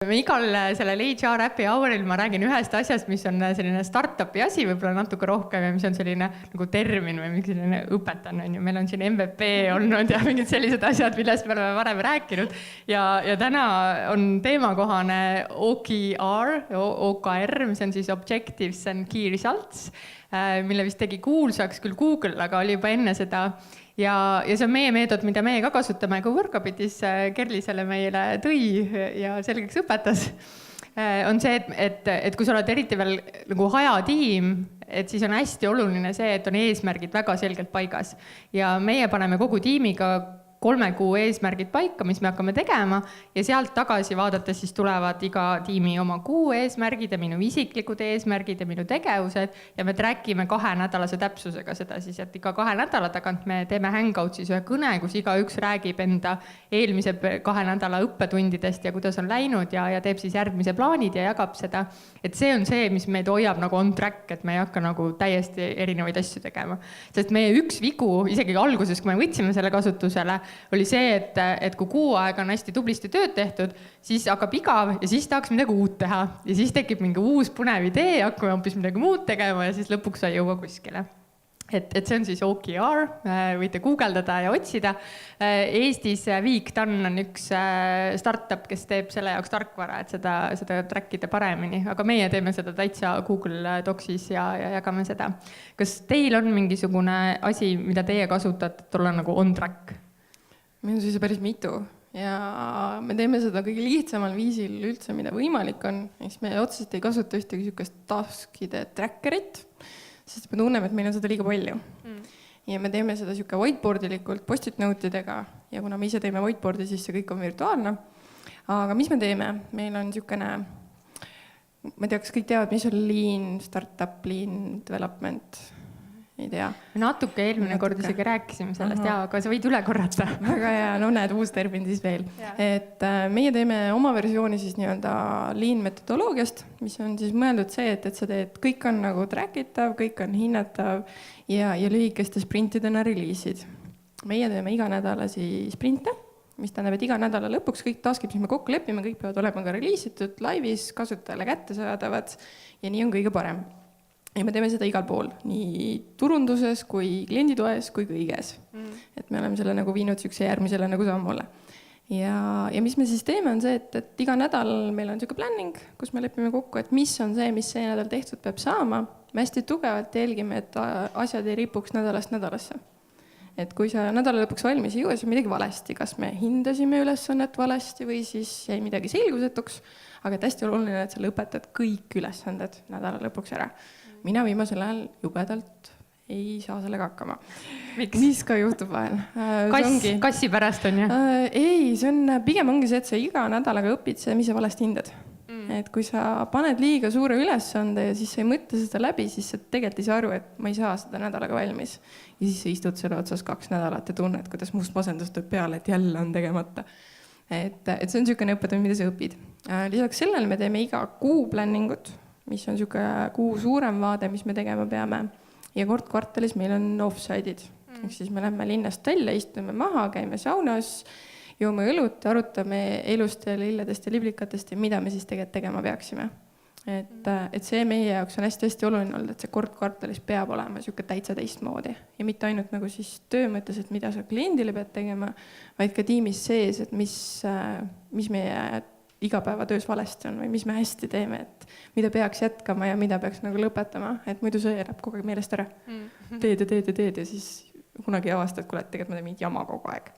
Me igal sellel HR Happy Houril ma räägin ühest asjast, mis on selline startupi asi, võib-olla natuke rohkem ja mis on selline nagu termin või mingi selline õpetan, on ju. Meil on siin MVP olnud ja mingid sellised asjad, millest me oleme varem rääkinud. Ja täna on teemakohane OKR, mis on siis Objectives and Key Results, mille vist tegi kuulsaks küll Google, aga oli juba enne seda. Ja see on meie meetod, mida meie ka kasutame, kui Workabitis Kerli selle meile tõi ja selgeks õpetas, on see, et kui sa oled eriti veel nagu hajatiim, et siis on hästi oluline see, et on eesmärgid väga selgelt paigas. Ja meie paneme kogu tiimiga 3 kuu eesmärgid paika, mis me hakkame tegema ja sealt tagasi vaadates siis tulevad iga tiimi oma kuu eesmärgid ja minu isiklikud eesmärgid ja minu tegevused ja me trackime 2-nädalase täpsusega seda siis, et iga 2 nädala tagant me teeme hangout'is ühe kõne, kus igaüks räägib enda eelmise 2 nädala õppetundidest ja kuidas on läinud ja teeb siis järgmise plaanid ja jagab seda. Et see on see, mis meid hoiab nagu on track, et me ei hakka nagu täiesti erinevaid asju tegema. Sest meie üks vigu, isegi alguses, kui me võtsime selle kasutusele, oli see, et kui kuu aega on hästi tublisti tööd tehtud, siis hakkab igav ja siis tahaks midagi uut teha. Ja siis tekib mingi uus põnev idee, hakkame hoopis midagi muud tegema ja siis lõpuks ei jõua kuskile. Et see on siis OKR, võite guugeldada ja otsida. Eestis Viiktann on üks startup, kes teeb selle jaoks tarkvara, et seda trackida paremini. Aga meie teeme seda täitsa Google Docsis ja jagame seda. Kas teil on mingisugune asi, mida teie kasutate, et olla nagu on track? Meil on siis päris mitu ja me teeme seda kõige lihtsamal viisil üldse, mida võimalik on. Me otseselt ei kasuta ühtegi sükest taskide trackerit, sest me tunneme, et meil on seda liiga palju. Ja me teeme seda süke whiteboardilikult post-it note'idega ja kuna me ise teeme whiteboardi, siis see kõik on virtuaalne. Aga mis me teeme? Meil on sükene, ma ei tea, kas kõik teavad, mis on lean startup, lean development, ei tea. Natuke eelmine kord isegi rääkisime sellest, aga sa võid üle korrata. Väga hea, no näed, uus termin siis veel. Et meie teeme oma versiooni siis nii-öelda lean metodoloogiast, mis on siis mõeldud see, et sa teed, kõik on nagu trackitav, kõik on hinnatav ja lühikeste sprintidena reliisid. Meie teeme iga nädalasi sprinte, mis tähendab, et iga nädala lõpuks kõik taskid, mis me kokku lepime, kõik peavad olema ka reliisitud laivis, kasutajale kättesaadavad ja nii on kõige parem. Ja me teeme seda igal pool, nii turunduses kui klienditoes kui kõiges. Et me oleme selle nagu viinud sükse järgmisele nagu sammule. Ja mis me siis teeme on see, et iga nädal meil on süke planning, kus me lepime kokku, et mis on see, mis see nädal tehtud peab saama. Me hästi tugevalt jälgime, et asjad ei ripuks nädalast nädalasse. Et kui sa nädala lõpuks valmis ei jõua, siis on midagi valesti. Kas me hindasime ülesannet valesti või siis jäi midagi selgusetuks. Aga et hästi oluline, et sa lõpetad kõik ülesanded nädala lõpuks ära. Mina viimasel ajal jubedalt ei saa sellega hakkama. Mis ka juhtub vahel? Kassi pärast on, jah? Ei, see on pigem ongi see, et sa iga nädalaga õpid see, mis sa valesti hindad. Et kui sa paned liiga suure ülesande ja siis sa ei mõtle seda läbi, siis sa tegelikult ei saa aru, et ma ei saa seda nädalaga valmis. Ja siis sa istud selle otsas 2 nädalat ja tunned, kuidas must masendus tööb peale, et jälle on tegemata. Et see on sükene õpetamine, mida sa õpid. Lisaks sellele me teeme iga kuu planningut, mis on süke kuu suurem vaade, mis me tegema peame. Ja kord kvartalis meil on off-side'id. Siis me lähme linnast välja, istume maha, käime saunas, joome õlut, arutame elust ja lilledest ja liblikatest ja mida me siis tegelikult tegema peaksime. Et see meie jaoks on hästi oluline olnud, et see kord kvartalis peab olema süke täitsa teistmoodi. Ja mitte ainult nagu siis töö mõttes, et mida sa kliendile pead tegema, vaid ka tiimis sees, et mis meie igapäevatöös valesti on või mis me hästi teeme, et mida peaks jätkama ja mida peaks nagu lõpetama, et muidu see jääb kogu aeg meelest ära. Teed ja siis kunagi avastad, kuule, et tegelikult ma teen mingit jama kogu aeg.